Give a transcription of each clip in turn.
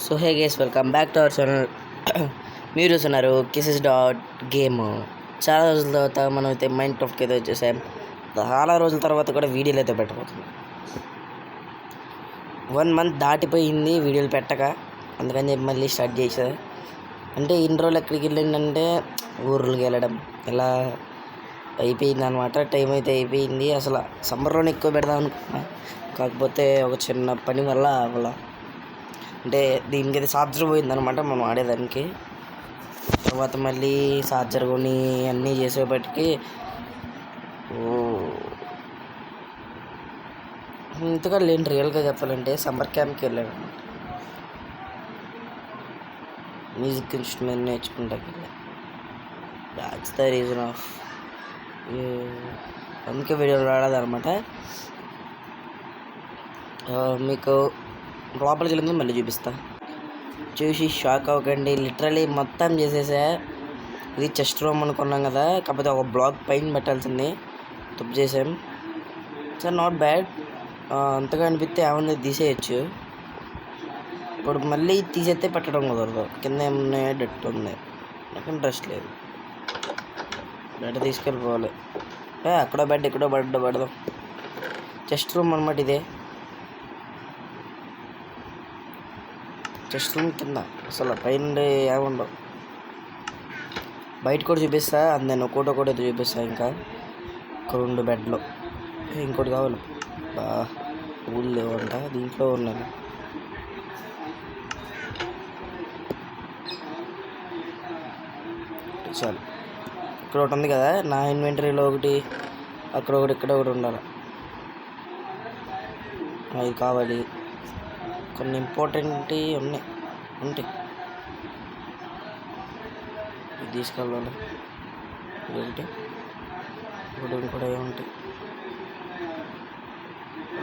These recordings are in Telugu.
So hey guys welcome back to our channel. మీరు చూస్తున్నారు కిసెస్ డాట్ గేమ్. చాలా రోజుల తర్వాత మనం అయితే మైండ్ క్రాఫ్ట్కి అయితే వచ్చేసాం. చాలా రోజుల తర్వాత కూడా వీడియోలు అయితే పెట్టబోతున్నాం. 1 month దాటిపోయింది వీడియోలు పెట్టక, అందుకని చెప్పి మళ్ళీ స్టార్ట్ చేసా. అంటే ఇన్ని రోజులు ఎక్కడికి వెళ్ళిందంటే ఊర్లకి వెళ్ళడం ఇలా అయిపోయింది అనమాట. టైం అయితే అయిపోయింది. అసలు సమ్మర్లోనే ఎక్కువ పెడదాం అనుకున్నా, కాకపోతే ఒక చిన్న పని వల్ల అలా అంటే దీనికి అయితే ఛార్జర్ పోయిందనమాట మనం ఆడేదానికి. తర్వాత మళ్ళీ ఛార్జర్ కొని అన్నీ చేసేపటికి ఇంతగా లేని రియల్గా చెప్పాలంటే సమ్మర్ క్యాంప్కి వెళ్ళాను అనమాట. మ్యూజిక్ ఇన్స్ట్రుమెంట్ నేర్చుకుంటాకి వెళ్ళాను. దాట్స్ ద రీజన్ ఆఫ్ అందుకే వీడియోలు రాడదనమాట. మీకు లోపలికి వెళ్ళిందో మళ్ళీ చూపిస్తా, చూసి షాక్ అవ్వకండి. లిటరలీ మొత్తం చేసేసా. ఇది చెస్ట్ రూమ్ అనుకున్నాం కదా, కాకపోతే ఒక బ్లాక్ పైన పెట్టాల్సింది తప్పు చేసాం. సార్ నాట్ బ్యాడ్, అంతగా అనిపిస్తే ఏమన్నా తీసేయచ్చు. ఇప్పుడు మళ్ళీ తీసేస్తే పెట్టడం కుదరదు. కింద ఏమన్నా డట్ ఉంది, నాకు ఇంట్రెస్ట్ లేదు. బెడ్ తీసుకెళ్ళిపోవాలి. అక్కడో బెడ్ ఇక్కడో బెడ్ పడదాం. చెస్ట్ రూమ్ అనమాట ఇదే. చెస్ట్ రూమ్ కింద అసలు పైన ఏముండవు. బయట కూడా చూపిస్తా, నేను ఒకటి అయితే చూపిస్తా. ఇంకా ఒక 2 బెడ్లు, ఇంకోటి కావాలి. ఊళ్ళు లేవంట, దీంట్లో ఉన్నాను. చాలు, ఇక్కడ ఒకటి ఉంది కదా నా ఇన్వెంటరీలో, ఒకటి అక్కడ ఒకటి ఇక్కడ ఒకటి ఉండాలి. అది కావాలి. కొన్ని ఇంపార్టెంట్ ఉంటాయి, ఇది తీసుకెళ్ళాలి. ఒకటి కూడా ఏముంటాయి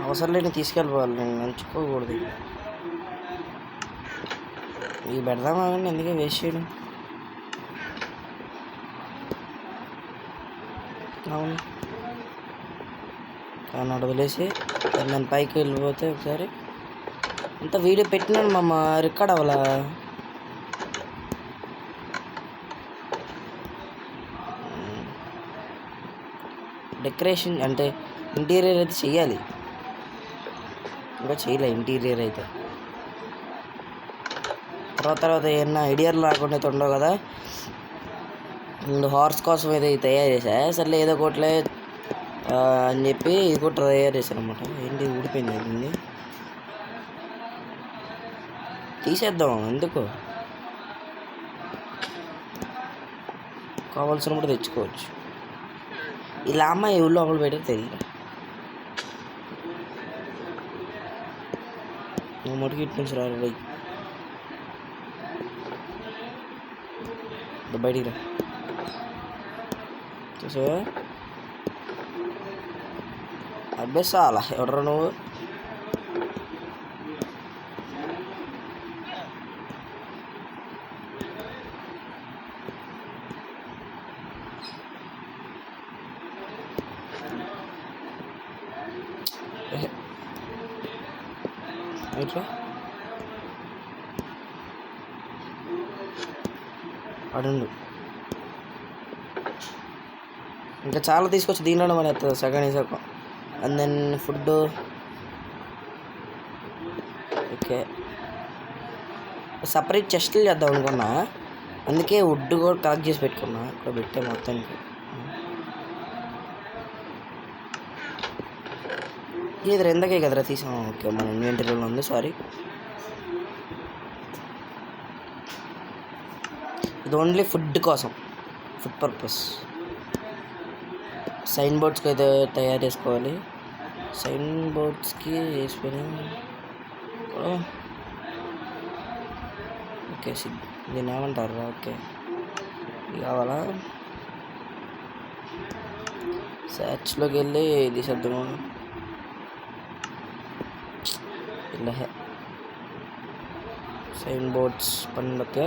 అవసరం లేని తీసుకెళ్ళిపోవాలి. నేను నంచుకోకూడదు. ఇవి పెడదామా కానీ ఎందుకే వేస్ట్ చేయడం. అవును, కానీ వదిలేసి దాని పైకి వెళ్ళిపోతే ఒకసారి అంత వీడియో పెట్టినాను మామ, రికార్డ్ అవ్వాలా. డెకరేషన్ అంటే ఇంటీరియర్ అయితే చెయ్యాలి, ఇంకా చేయలే ఇంటీరియర్ అయితే. తర్వాత ఏమన్నా ఐడియాలు రాకుండా అయితే ఉండవు కదా. హార్స్ కోసం అయితే తయారు చేసా. సర్లే ఏదో ఒకట్లే అని చెప్పి ఇది కూడా తయారు చేశాను అనమాట. ఏంటి ఊడిపోయింది, అది తీసేద్దాం. ఎందుకు, కావాల్సినప్పుడు తెచ్చుకోవచ్చు. ఇలా అమ్మాయి ఊళ్ళో అమలు పెట్టే తెలియదు. నువ్వు మటుకు ఇటు నుంచి రారు పోయి బయటికి రా. చూసావా అభ్యాసాల ఎవడరా నువ్వు. ఇట్లా అడుండు. ఇంకా చాలా తీసుకొచ్చి దీనిలోనే మన ఎత్తుంది సగం. And then food. Okay, separate చెస్ట్లు చేద్దాం అనుకున్నా, అందుకే వుడ్ కూడా కలెక్ట్ చేసి పెట్టుకున్నా. ఇక్కడ పెట్టే మొత్తానికి ఇది రెండకే కదరా తీసాం. ఓకే, మన ఇన్వెంటరీలో ఉంది. సారీ, ఇది ఓన్లీ ఫుడ్ కోసం, ఫుడ్ పర్పస్. సైన్ బోర్డ్స్కి అయితే తయారు చేసుకోవాలి. సైన్ బోర్డ్స్కి వేసిపోయినా ఓకే. దీన్ని ఏమంటారు? ఓకే, ఇది కావాలా. సర్చ్లోకి వెళ్ళి తీసేద్దాము. ఇలా సైన్ బోర్డ్స్ పనులకే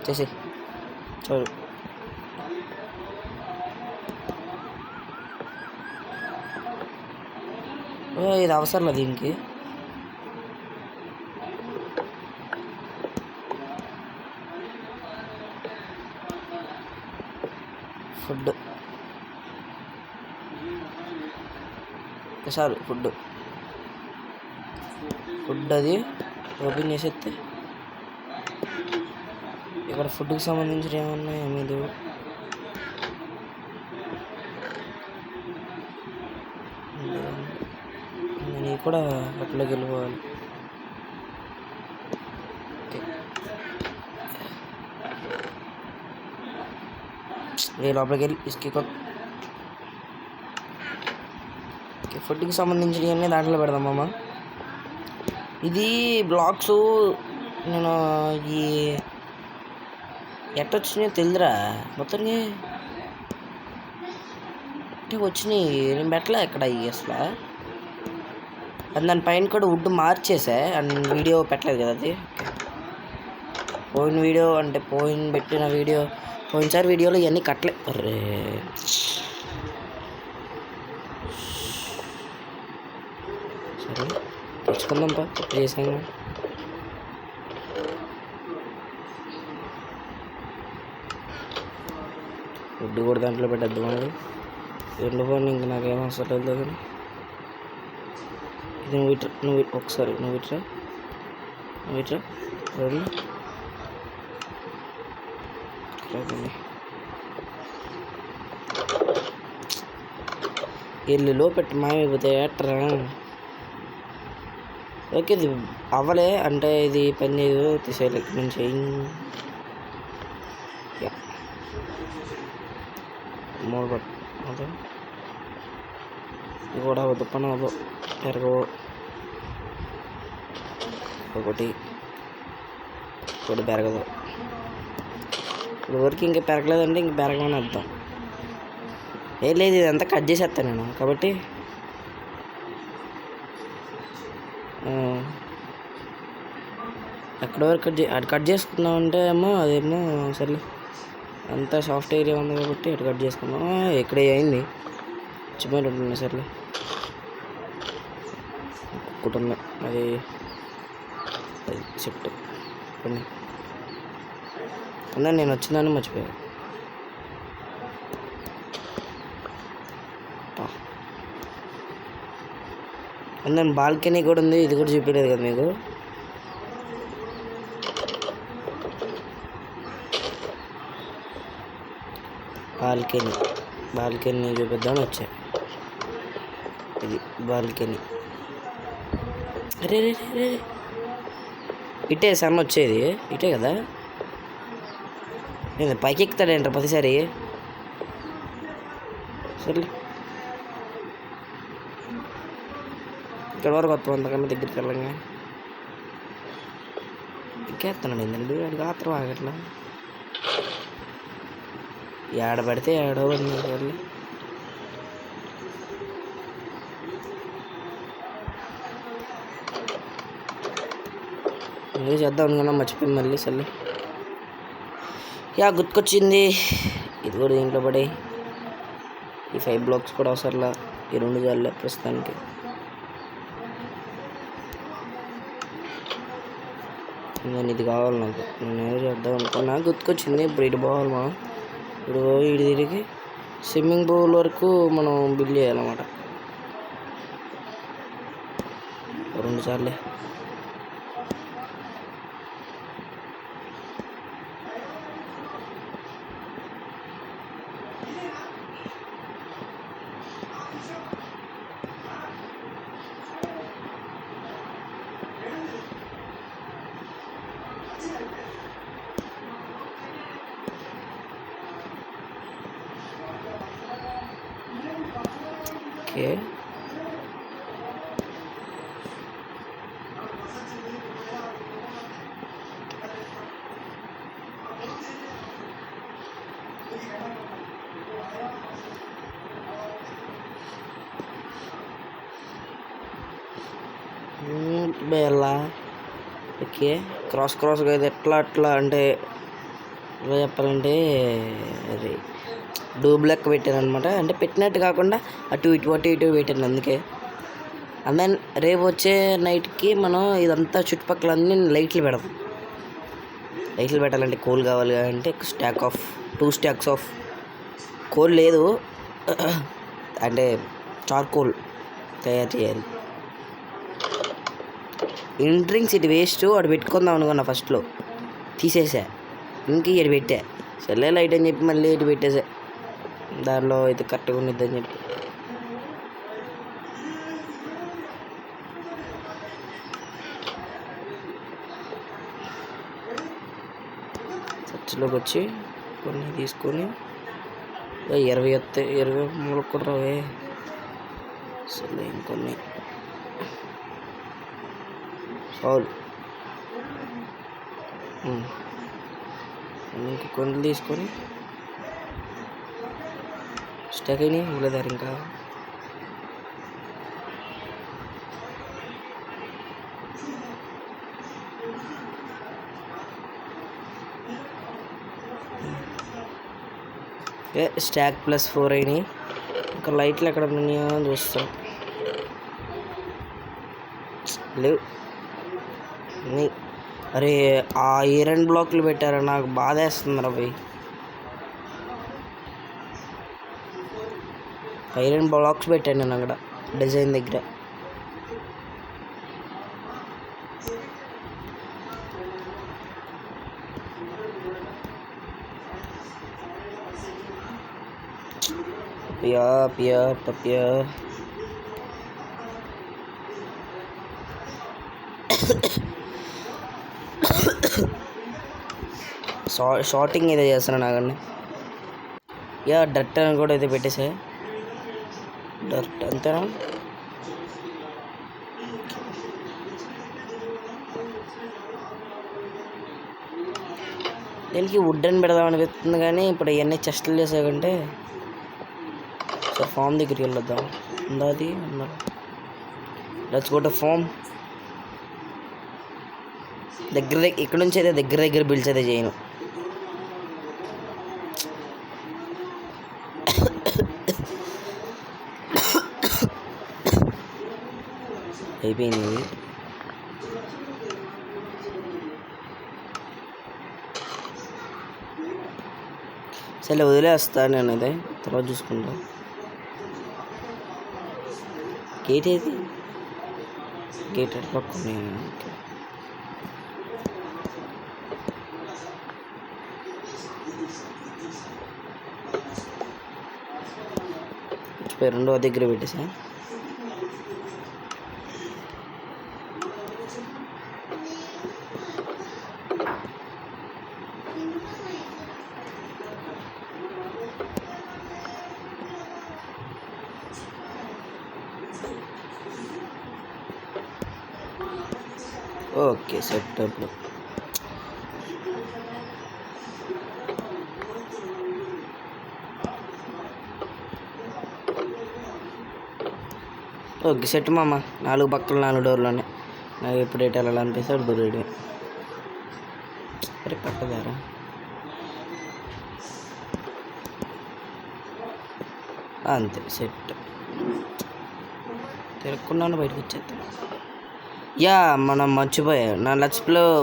చేసి చూడు. ఇది అవసరం లేదు దీనికి. ఫుడ్ చాలు. ఫుడ్ అది ఓపెన్ చేసేస్తే ఇక్కడ ఫుడ్కి సంబంధించిన ఏమన్నా ఏమీ లేవు. నేను కూడా అట్లోకి వెళ్ళిపోవాలి. లోపలికి వెళ్ళి ఫుడ్కి సంబంధించినవన్నీ దాంట్లో పెడదామమ్మ. ఇది బ్లాగ్స్ నేను ఈ ఎట్టొచ్చినాయో తెలియదురా మొత్తానికి అంటే వచ్చినాయి. నేను పెట్టలే ఎక్కడ అసలు. అది దాని పైన కూడా వుడ్ మార్చేసా అండ్ వీడియో పెట్టలేదు కదా. అది పెట్టిన వీడియో పోయినసారి వీడియోలో ఇవన్నీ కట్టలే. అరే సరే తెచ్చుకుందాంపా, చేసాను. ఫుడ్ కూడా దాంట్లో పెట్టద్దు మనది. ఎండిపోండి, ఇంక నాకేం అవసరం లేదు. కానీ ఇది నువ్వు ఒకసారి ఇట్రా రెండు ఎల్లులో పెట్టి మాయమైపోతే ఏట్రా. ఓకే ఇది అవ్వలే అంటే ఇది పని చేయదు, తీసేయాలి నుంచి. మూడు పట్టు అదే ఇది కూడా వద్దు పని అవ్వదు. పెరగవు ఒకటి పెరగదు. ఇప్పుడు వరకు ఇంకా పెరగలేదంటే ఇంక పెరగమని అర్థం. ఏం లేదు, ఇదంతా కట్ చేసేస్తాను నేను. కాబట్టి ఎక్కడ వరకు కట్ చేసుకున్నామంటే ఏమో అదేమో సర్లే, అంతా సాఫ్ట్ ఏరియా ఉంది కాబట్టి అటు కట్ చేసుకున్నాం. ఇక్కడ అయింది చిన్న ఉంటుంది. సర్లే కుటుంబం అది చెట్టు కొన్ని అందరూ నేను వచ్చిందని మర్చిపోయాను. అందరం బాల్కనీ కూడా ఉంది, ఇది కూడా చూపించలేదు కదా మీకు. బాల్కనీ చూపిద్దామని వచ్చా. ఇది బాల్కనీ. అరే రే రే ఇటే సన్ వచ్చేది, ఇటే కదా. నేను పైకి ఎక్కుతాడేంటారు ప్రతిసారి. సర్లే ఇక్కడ వరకు వస్తాం, అంతకన్నా దగ్గరికి వెళ్ళంగా ఎక్కేస్తున్నాడు. ఏంటండి వాడికి ఆత్రం ఆగట్లా. ఏడ పడితే ఏడో ఉంది. సర్లే మళ్ళీ చేద్దాం అనుకున్నా, మర్చిపోయింది మళ్ళీ. సర్లే గుర్తుకొచ్చింది. ఇది కూడా దీంట్లో పడే. ఈ 5 బ్లాక్స్ కూడా అవసరంలా, ఈ 2 జాలే ప్రస్తుతానికి. నేను ఇది కావాలి నాకు. నేను ఏదో చేద్దాం అనుకున్నా, గుర్తుకొచ్చింది. ఇప్పుడు ఇటు పోవాలి మనం. ఇప్పుడు ఇటు తిరిగి స్విమ్మింగ్ పూల్ వరకు మనం బిల్ చేయాలన్నమాట. 2 సార్లే. Okay Bella. ఓకే క్రాస్గా ఇది ఎట్లా అంటే ఎలా చెప్పాలంటే అది డూబ్ లెక్క పెట్టాను అనమాట. అంటే పెట్టినట్టు కాకుండా అటు ఇటు పెట్టాను అందుకే. అండ్ దెన్ రేపు వచ్చే నైట్కి మనం ఇదంతా చుట్టుపక్కల అన్నీ లైట్లు పెడదాం. లైట్లు పెట్టాలంటే కోల్ కావాలి అంటే 2 స్టాక్స్ ఆఫ్ కోల్ లేదు అంటే చార్కోల్ తయారు చేయాలి. ఎంట్రింగ్స్ ఇటు వేస్ట్ అటు పెట్టుకుందాం అనుకున్నా, ఫస్ట్లో తీసేసా, ఇంక ఇటు పెట్టా, సర్లే లైట్ అని చెప్పి మళ్ళీ ఇటు పెట్టేసా, దానిలో అయితే కరెక్ట్గా ఉండిద్దని చెప్పి. చర్చిలోకి వచ్చి కొన్ని తీసుకొని 20 మూలకు కూడా రావే, సరే ఇంకొన్ని చాలు. ఇంక కొన్ని తీసుకొని స్టక్ అయినాయి ఇవ్వలేదారు ఇంకా. స్టాక్ +4 అయినాయి. ఇంకా లైట్లు ఎక్కడ ఉన్నాయో అని చూస్తాం, లేవు. అరే ఆ ఐరన్ బ్లాక్లు పెట్టారా, నాకు బాధ వేస్తుంది రా పోయి. ఐరన్ బ్లాక్స్ పెట్టాను నేను అక్కడ డిజైన్ దగ్గర. పపియా షార్టింగ్ ఏదో చేస్తాను నాకండి. డర్ట్ అని కూడా అయితే పెట్టేసా, డర్ట్ అంతేనా. దీనికి వుడ్ అని పెడదాం అనిపిస్తుంది, కానీ ఇప్పుడు ఇవన్నీ చెస్ట్లు చేసాకంటే సో ఫామ్ దగ్గరికి వెళ్ళొద్దాం. ఉందాది అన్నారు, లెట్స్ గో టు ఫామ్. ఇక్కడ నుంచి అయితే దగ్గర బిల్డ్స్ అయితే చేయను. అయిపోయింది. సరే వదిలేస్తాను నేను, అయితే తర్వాత చూసుకుంటా. గేట్ ఏది, గేట్ అటు పక్కనే. రెండో దగ్గర పెట్టేసా. Okay setup. ఓకే సెట్ మామ, 4 పక్కలు 4 డోర్లోనే. నాకు ఎప్పుడు ఎటు వెళ్ళాలనిపిస్తే అటు దొరికి అరే పట్టదారా. అంతే సెట్. తిరగకుండానే బయటకు వచ్చేస్తాను. మనం మర్చిపోయా, నా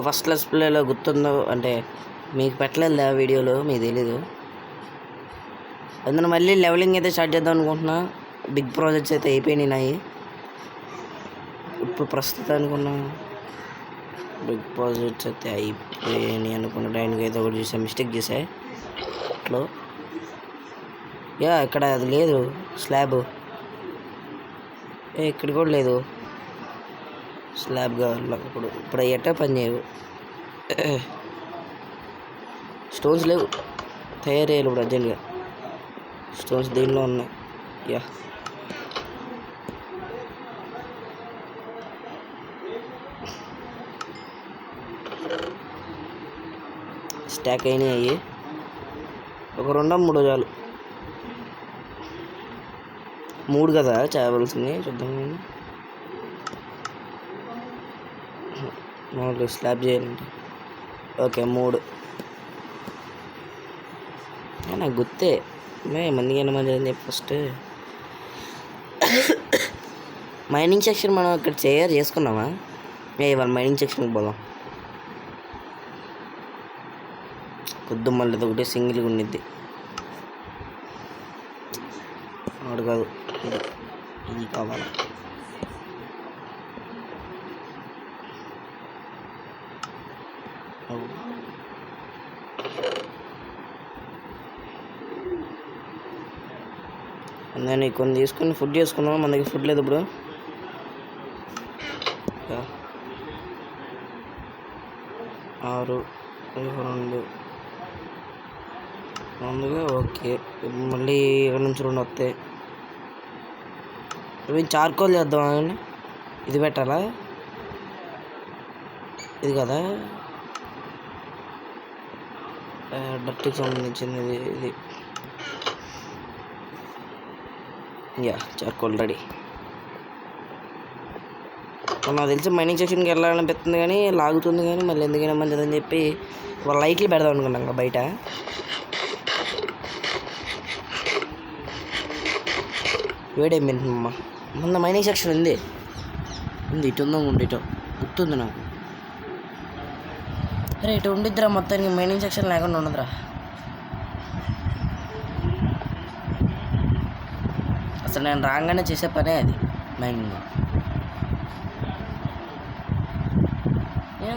ఫస్ట్ లెట్స్ ప్లేలో గుర్తుందో అంటే మీకు పెట్టలేదు ఆ వీడియోలో, మీకు తెలీదు. అందులో మళ్ళీ లెవెలింగ్ అయితే స్టార్ట్ చేద్దాం అనుకుంటున్నా. బిగ్ ప్రాజెక్ట్స్ అయితే అయిపోయినాయి నాయి. ఇప్పుడు ప్రస్తుతానికి ఉన్న బిగ్ ప్రాజెక్ట్స్ అయితే అయిపోయినాయి అనుకున్న టైంకి అయితే ఒకటి చూసా, మిస్టేక్ చేసా ఇట్లో. ఇక్కడ అది లేదు స్లాబ్, ఇక్కడ కూడా లేదు స్లాబ్ కావాలి. ఇప్పుడు ఎట్టా పని చేయవు, స్టోన్స్ లేవు, తయారు చేయాలి ఇప్పుడు అర్జెంట్గా. స్టోన్స్ దీనిలో ఉన్నాయి. స్టాక్ అయినాయి, ఒక 2-3 చాలు. 3 కదా చేయవలసింది, చూద్దాం. 4 స్లాబ్ చేయాలంటే ఓకే 3. నాకు గుర్తే మందికి అని చెప్పి ఫస్ట్ మైనింగ్ సెక్షన్ మనం ఇక్కడ చేసుకున్నామా. ఇవాళ మైనింగ్ సెక్షన్కి పోదాం. కొద్ది మళ్ళీ ఒకటి సింగిల్గా ఉండిద్ది. ఇక్కడ కాదు, ఇది ఇది కావాలి. నేను కొన్ని తీసుకొని ఫుడ్ చేసుకున్నాను. మన దగ్గర ఫుడ్ లేదు ఇప్పుడు. ఆరు 2 ముందుగా ఓకే. మళ్ళీ ఇక్కడ నుంచి 2 వస్తాయి. ఇవి చార్కోల్ చేద్దాం అండి. ఇది పెట్టాలా? ఇది కదా డర్టీకి సంబంధించింది. ఇది యా చార్కోల్ రెడీ. నాకు తెలిసి మైనింగ్ సెక్షన్కి వెళ్ళాలనిపిస్తుంది కానీ లాగుతుంది, కానీ మళ్ళీ ఎందుకైనా మంచిదని చెప్పి వాళ్ళ లైట్లు పెడదాం అనుకున్నాం కదా బయట. వేడేమిటమ్మ మొన్న మైనింగ్ సెక్షన్ ఉంది ఇటు ఉందా ఉండి ఇటు గుర్తుంది నాకు. అరే ఇటు ఉండిద్దిరా, మొత్తానికి మైనింగ్ సెక్షన్ లేకుండా ఉండదురా. అసలు నేను రాగానే చేసే పనే అది మైనింగ్.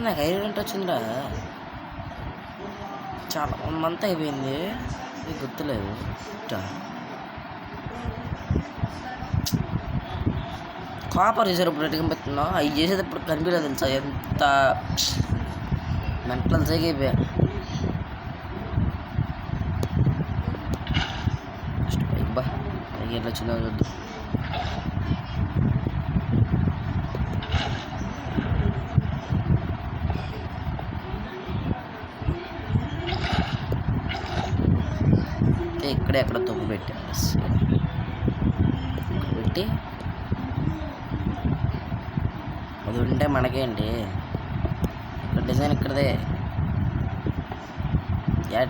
నాకు 5 గంటలు వచ్చిందిరా, చాలా 1 మంత్ అయిపోయింది. ఇది గుర్తులేదు. కాపర్ చేసేటప్పుడు ఎట్టుగా పెడుతున్నా, అవి చేసేటప్పుడు కనిపించలేదు తెలుసా, ఎంత మెంటల్ సైకి అయిపోయా. బా ఎట్లా వచ్చిందో చూద్దాం. ఇక్కడే ఎక్కడ తప్పు పెట్టి అది ఉంటే మనకేంటి, ఇక్కడ డిజైన్ ఇక్కడదే,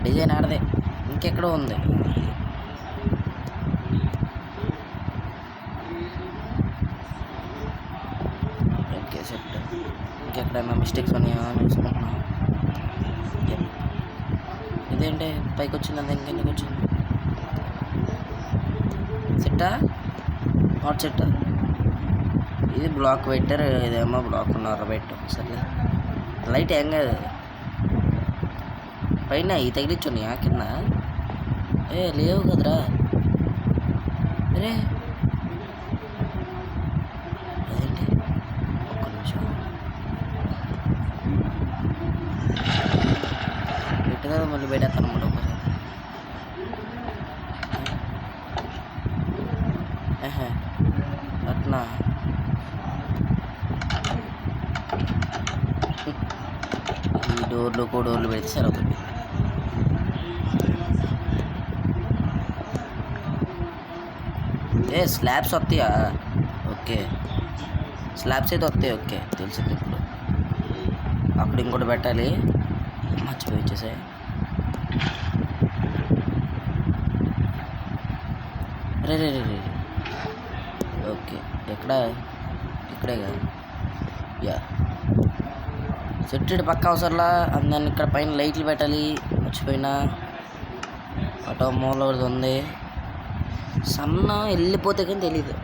డిజైన్ ఆడదే, ఇంకెక్కడో ఉంది. Okay set. ఇంకెక్కడైనా మిస్టేక్స్ ఉన్నాయా చూసుకుంటున్నా. ఇదేంటి పైకి వచ్చింది, అది ఇంకెందుకు వచ్చింది? సెట్టా నాట్ సెట్టా? ఇది బ్లాక్ పెట్టారు, ఇదేమో బ్లాక్ ఉన్నారు పెట్టు. సరే లైట్ ఏం కాదు, పైన ఈ తగిలిచ్చున్నాయా కింద? లేవు కదరా. అరే అదేంటి, ఒక్క నిమిషం పెట్టు కదా, మళ్ళీ పెట్టేస్తాను అన్నమాట ఒకసారి. అట్నా ఈ డోర్లు డోర్లు పెడితే సరిపోతుంది. స్లాబ్స్ వస్తాయా? ఓకే స్లాబ్స్ అయితే వస్తాయి. ఓకే తెలిసింది ఇప్పుడు. అక్కడ ఇంకోటి పెట్టాలి, మర్చిపోయి వచ్చేసాయి. రే రే రే రే ఓకే ఎక్కడ? ఇక్కడే కదా. యా సెట్ పక్క అవసరంలా. అందరిని ఇక్కడ పైన లైట్లు పెట్టాలి, మర్చిపోయినా. ఆటో మూల ఉంది, సన్న వెళ్ళిపోతే కానీ తెలీదు.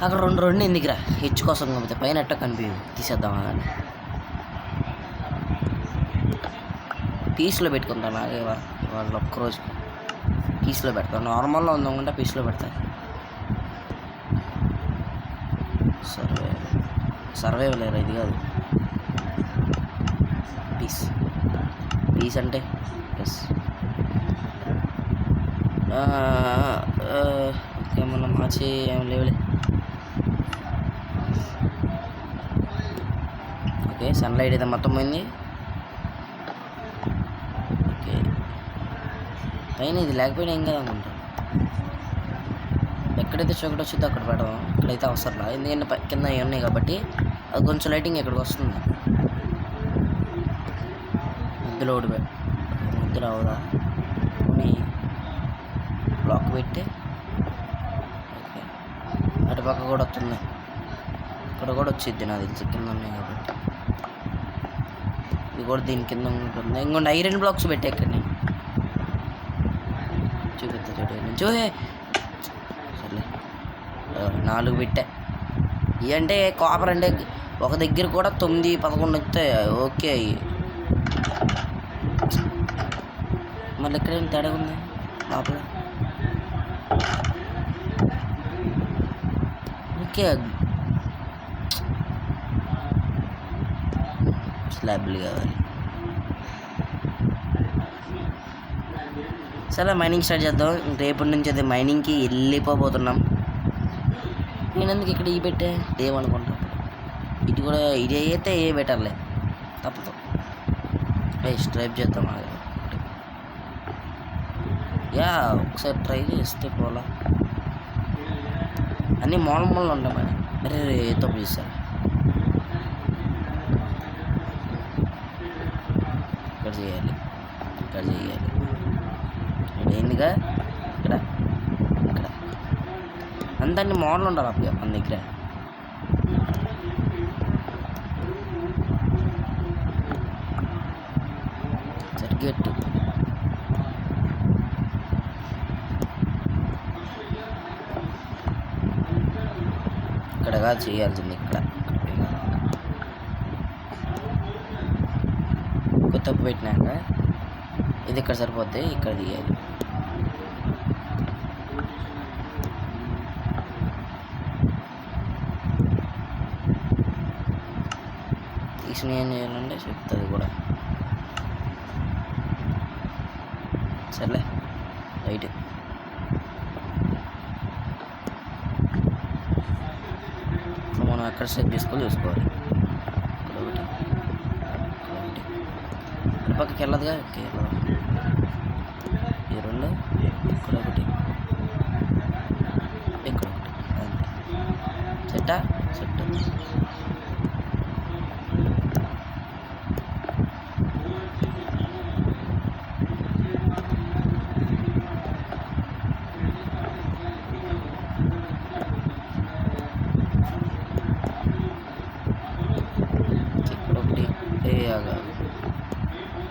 అక్కడ 2 ఎందుకురా, హెచ్ కోసం కాకపోతే పైన ఎట్ట కనిపించదు, తీసేద్దామా కానీ. పీస్లో పెట్టుకుంటాను అలాగే వాళ్ళు ఒక్కరోజు పీస్లో పెడతాను. నార్మల్లో ఉందనుకుంటే పీస్లో పెడతాను. సర్వే లేరా, ఇది కాదు పీస్ అంటే ఎస్. ఏమన్నా మార్చి ఏం లేవులే. ఓకే సన్లైట్ అయితే మొత్తం పోయింది. ఓకే పైన ఇది లేకపోయినా ఏం కదా అనుకుంటా. ఎక్కడైతే చోకటి వచ్చిందో అక్కడ పెడదాం. ఇక్కడైతే అవసరం, ఎందుకంటే కింద అవి ఉన్నాయి కాబట్టి అది కొంచెం లైటింగ్ ఇక్కడికి వస్తుంది. ముద్దులో ముద్దు రావుదా కొన్ని బ్లాక్ పెట్టి. ఓకే అటుపక్క కూడా వస్తుంది, ఇక్కడ కూడా వచ్చిద్ది నాకు తెలిసి, కింద ఉన్నాయి కాబట్టి. ఇది కూడా దీని కింద ఉంటుంది. ఇంకొండి ఐరన్ బ్లాక్స్ పెట్టే ఇక్కడ నేను చూపిస్తా చూడండి. 4 పెట్టా. ఇవి అంటే కాపర్ అంటే ఒక దగ్గర కూడా 9, 11 వస్తాయి. ఓకే. మళ్ళీ ఇక్కడ ఏం తేడా ఉంది లోపల. ఓకే, స్లాబ్లు కావాలి. సరే మైనింగ్ స్టార్ట్ చేద్దాం. రేపటి నుంచి అది మైనింగ్కి వెళ్ళిపోతున్నాం. నేను ఎందుకు ఇక్కడ ఇవి పెట్టే ఏమనుకుంటా. ఇటు కూడా ఇది అయితే ఏ పెట్టాలి తప్పదు. స్ట్రైప్ చేద్దాం. యా ఒకసారి ట్రై చేస్తే పోలా. అన్నీ మూలలు ఉంటాయి మరి. అరే తప్పు చేస్తారు. ఇక్కడ చేయాలి, ఇక్కడ చేయాలి. ఏందిగా ఇక్కడ ఇక్కడ అంత అన్ని మోడల్ ఉండాలి అప్పుడు మన దగ్గర. సర్గెట్ ఇక్కడగా చేయాల్సింది. ఇక్కడ తప్పు పెట్టినాక ఇది ఇక్కడ సరిపోద్ది. ఇక్కడ తీయాలి. తీసుకుని ఏం చేయాలంటే చెప్తుంది కూడా. సర్లే రైట్. మనం అక్కడ సెట్ చేసుకొని చూసుకోవాలి. ఇక్కడ ఒకటి, ఇక్కడ పక్కకి వెళ్ళదుగా. ఓకే, ఈ 2 ఇక్కడ ఒకటి, ఇక్కడ ఒకటి. అంతే. సెట్టా సెట్.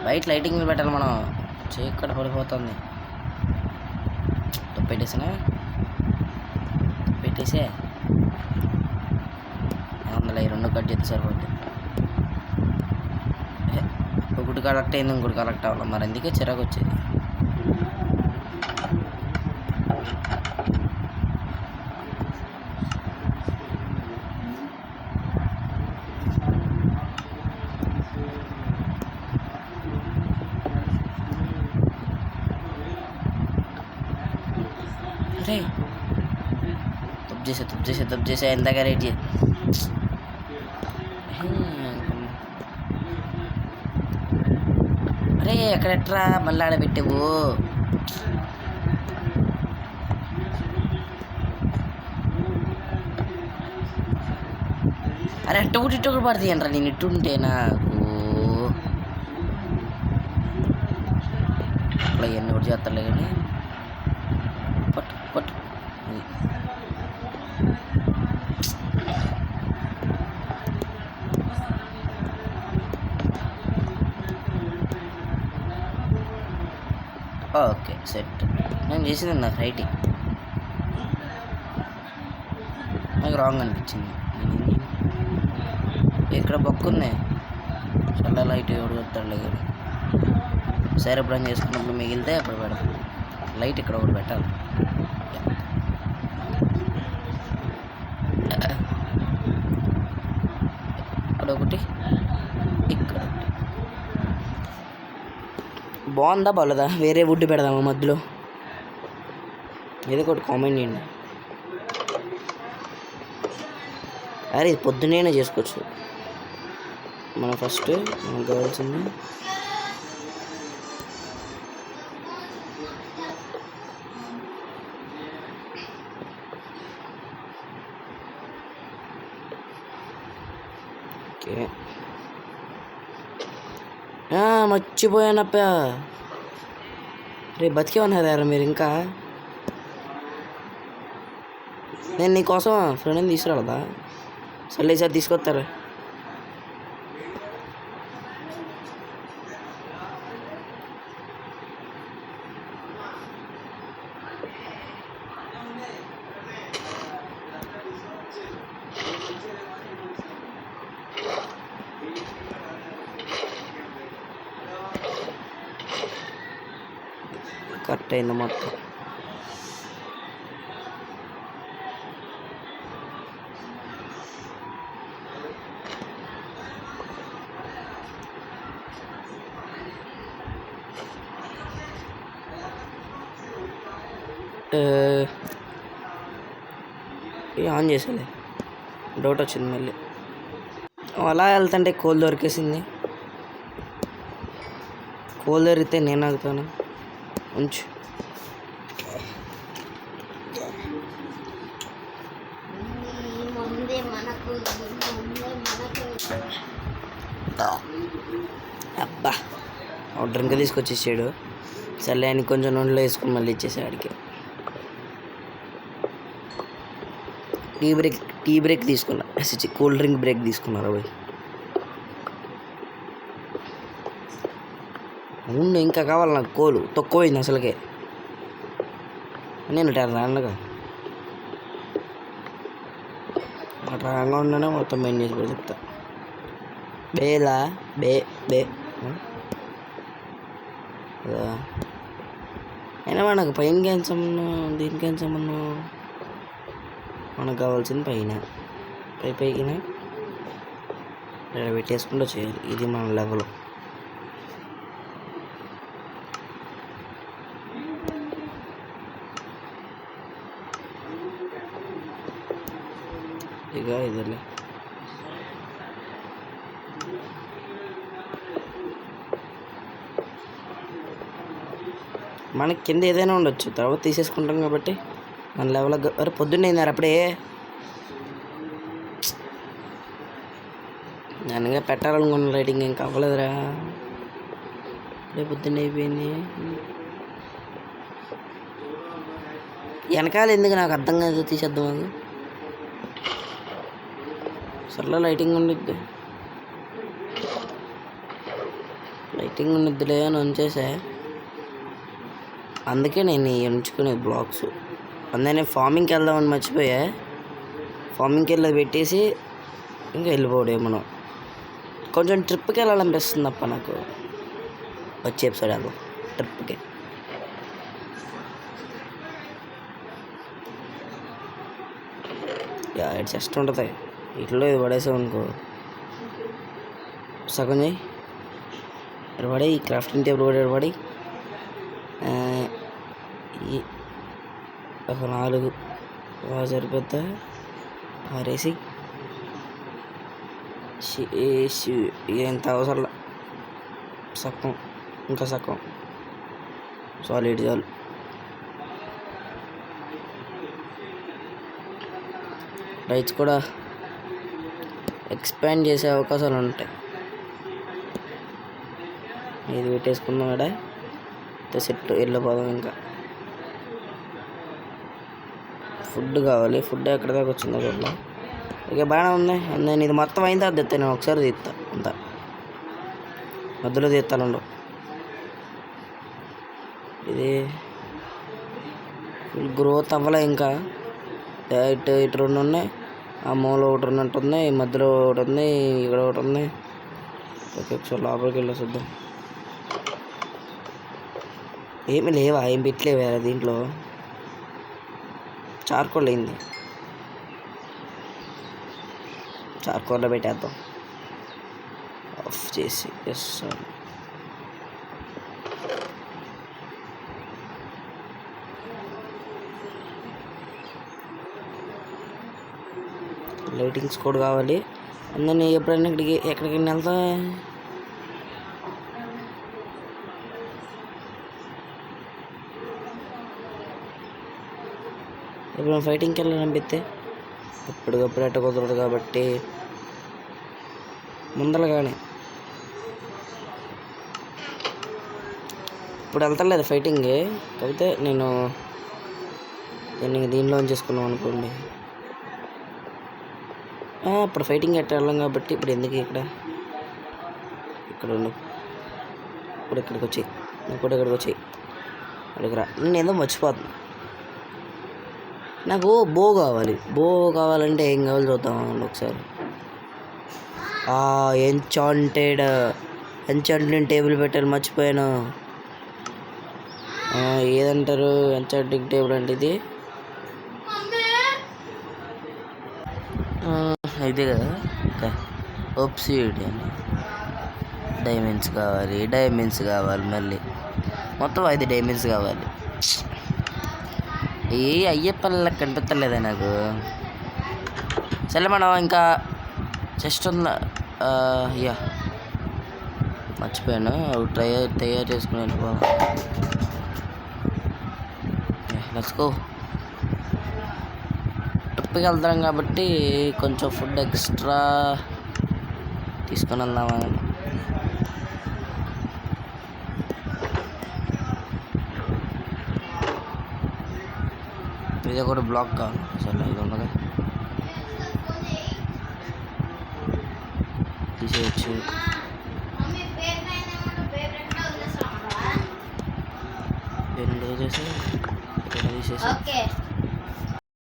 బయట లైటింగ్ పెట్టాలి మనం. చీకటి పడిపోతుంది. పెట్టేసినా పెట్టేసే అందులో ఈ 2 కట్ చేస్తే సరిపోద్ది. ఒకటి కరెక్ట్ అయింది, ఇంకోటి కరెక్ట్ అవ్వాలి. మరి అందుకే చిరాకు వచ్చేది. తప్పు చేసే ఎంతగా రేట్ చేసి. అరే ఎక్కడెట్రా మళ్ళీ ఆడబెట్టావు. అరే ఇట్టొకటి పడుతుంది అంటారా. నేను ఇట్టుంటే నాకు అట్లా ఎన్ని ఒకటి చేస్తాలే కానీ పట్టు పట్టు. Okay set. నేను చేసింది నాకు రైటింగ్ నాకు రాంగ్ అనిపించింది. ఇక్కడ బొక్కున్నాయి. చాలా లైట్ ఎవడు కొడతాడులే కానీ. సరే ఎప్పుడైనా చేసుకున్నప్పుడు మిగిలితే అప్పుడు పెడతాం. లైట్ ఇక్కడ ఒకటి పెట్టాలి. ఇక్కడ ఒకటి, ఇక్కడ ఒకటి. బాగుందా బాగోలేదా? వేరే వుడ్ పెడదామా మధ్యలో? ఏదో ఒకటి కామెంట్ చేయండి. అరే ఇది పొద్దున్నే చేసుకోవచ్చు. మనం ఫస్ట్ మనకు కావాల్సింది ఓకే. మర్చిపోయానప్ప. రే బతికే ఉన్నారా మీరు ఇంకా? నేను నీకోసం ఫ్రెండ్ని తీసుకురాలదా? సర్లే సార్ తీసుకొస్తారా? కరెక్ట్ అయింది మొత్తం. ఆన్ చేసేలే, డౌట్ వచ్చింది మళ్ళీ. అలా వెళ్తుంటే కోల్ దొరికేసింది. కోల్ దొరికితే నేను ఆగుతాను. ఉంచు. అబ్బా డ్రింక్ తీసుకొచ్చేసాడు. సర్లే అని కొంచెం నూనెలో వేసుకుని మళ్ళీ ఇచ్చేసాడు ఆడికి. టీ బ్రేక్ తీసుకున్నా, కూల్ డ్రింక్ బ్రేక్ తీసుకున్నారా పోయి. అవును, ఇంకా కావాలి నాకు కోలు. తక్కువైంది అసలుకే. నేను రాగా రాగా ఉండనే మొత్తం మెయిన్ చేసి చెప్తా. బేలా బే బే అయినా మనకు పైన ఏం సంబంధం, దీనికి ఏం సంబంధం? మనకు కావాల్సింది పైన పైకిన పెట్టేసుకుంటూ చేయాలి. ఇది మన లెవెల్. ఇక ఇదిలే. మనకి కింద ఏదైనా ఉండొచ్చు, తర్వాత తీసేసుకుంటాం కాబట్టి మన లెవెల్. అరే పొద్దున్నే అయిందారు అప్పుడే. నేనుగా పెట్టాలనుకున్న లైటింగ్ ఏం కావలేదురా, అప్పుడే పొద్దున్నే అయిపోయింది. వెనకాల ఎందుకు నాకు అర్థం కాదు, తీసేద్దాం. అది సర్లే, లైటింగ్ ఉండిద్ది ఉండిద్దిలే అని ఉంచేసా. అందుకే నేను ఉంచుకునేది బ్లాగ్స్. అందుకనే ఫార్మింగ్కి వెళ్దామని మర్చిపోయా. ఫార్మింగ్కి వెళ్ళి పెట్టేసి ఇంకా వెళ్ళిపోవడే. మనం కొంచెం ట్రిప్కి వెళ్ళాలనిపిస్తుంది అప్ప నాకు. వచ్చే ఎపిసోడ్ వెళ్దాం ట్రిప్కి. ఇటు జస్ట్ ఉంటుంది, ఇట్లో ఇది పడేసాం అనుకో సగం చేయి. పడి ఈ క్రాఫ్టింగ్ టేబుల్ పడి ఒక 4 సరిపోద్దా ఆరేసి ఎంత అవసరం. సగం, ఇంకా సగం సాలిడ్ చాలు. రైట్స్ కూడా ఎక్స్పాండ్ చేసే అవకాశాలు ఉంటాయి. ఇది పెట్టేసుకుందాం. ఇక్కడ సెట్ వెళ్ళిపోదాం. ఇంకా ఫుడ్ కావాలి. ఫుడ్ ఎక్కడ దాకా వచ్చిందో చూద్దాం. ఇక బాగానే ఉంది. నేను ఇది మొత్తం అయిందా అది తెస్తాను, నేను ఒకసారి తీస్తా. అంతా మధ్యలో తీస్తాను. ఇది ఫుల్ గ్రోత్ అవ్వలే ఇంకా. ఇటు 2 ఉన్నాయి, ఆ మూల ఒకటి ఉన్నట్టుంది, ఈ మధ్యలో ఒకటి ఉంది, ఇక్కడ ఒకటి ఉంది. ఓకే, ఒకసారి లోపలికి వెళ్ళి చూద్దాం. ఏమి లేవా, ఏం పెట్టలేవా దీంట్లో? చార్కోల్ అయింది, చార్కోల్లో పెట్టేద్దాం ఆఫ్ చేసి. ఎస్ సార్, లైటింగ్స్ కూడా కావాలి. అందుకని ఎప్పుడైనా ఎక్కడికి వెళ్తా ఎప్పుడైనా ఫైటింగ్కి వెళ్ళాలనిపిస్తే ఎప్పటికప్పుడు ఎట్ట కుదరదు కాబట్టి ముందరగానే. ఇప్పుడు వెళ్తలేదు ఫైటింగ్, కాకపోతే నేను దీనిలో చేసుకున్నాం అనుకోండి. ఇప్పుడు ఫైటింగ్ ఎట్ట వెళ్ళాం కాబట్టి ఇప్పుడు ఎందుకు ఇక్కడ ఉండు. ఇప్పుడు ఇక్కడికి వచ్చాయి, ఇప్పుడు ఇక్కడికి వచ్చాయి. అక్కడికి రా. నేను ఏదో మర్చిపోతున్నా. నాకు బో కావాలి. బో కావాలంటే ఏం కావాలి చూద్దాం ఒకసారి. ఎంచాంటెడ్ టేబుల్ పెట్టాలి, మర్చిపోయాను. ఏదంటారు ఎన్చాంటింగ్ టేబుల్ అంటే ఇది ఇదే కదా ఒప్సిడియన్. డైమండ్స్ కావాలి మళ్ళీ మొత్తం 5 డైమండ్స్ కావాలి. అయ్యే పనులకు కనిపించలేదా నాకు. సరే మనం ఇంకా జస్ట్ యా మర్చిపోయాను తయారు చేసుకుని వెళ్ళిపోవాలి. Let's go. ట్రిప్కి వెళ్తాం కాబట్టి కొంచెం ఫుడ్ ఎక్స్ట్రా తీసుకొని వెళ్దామని. ఇది కూడా బ్లాక్ కావాలి. సరే ఇది ఉండగా తీసేయచ్చు. తీసేసి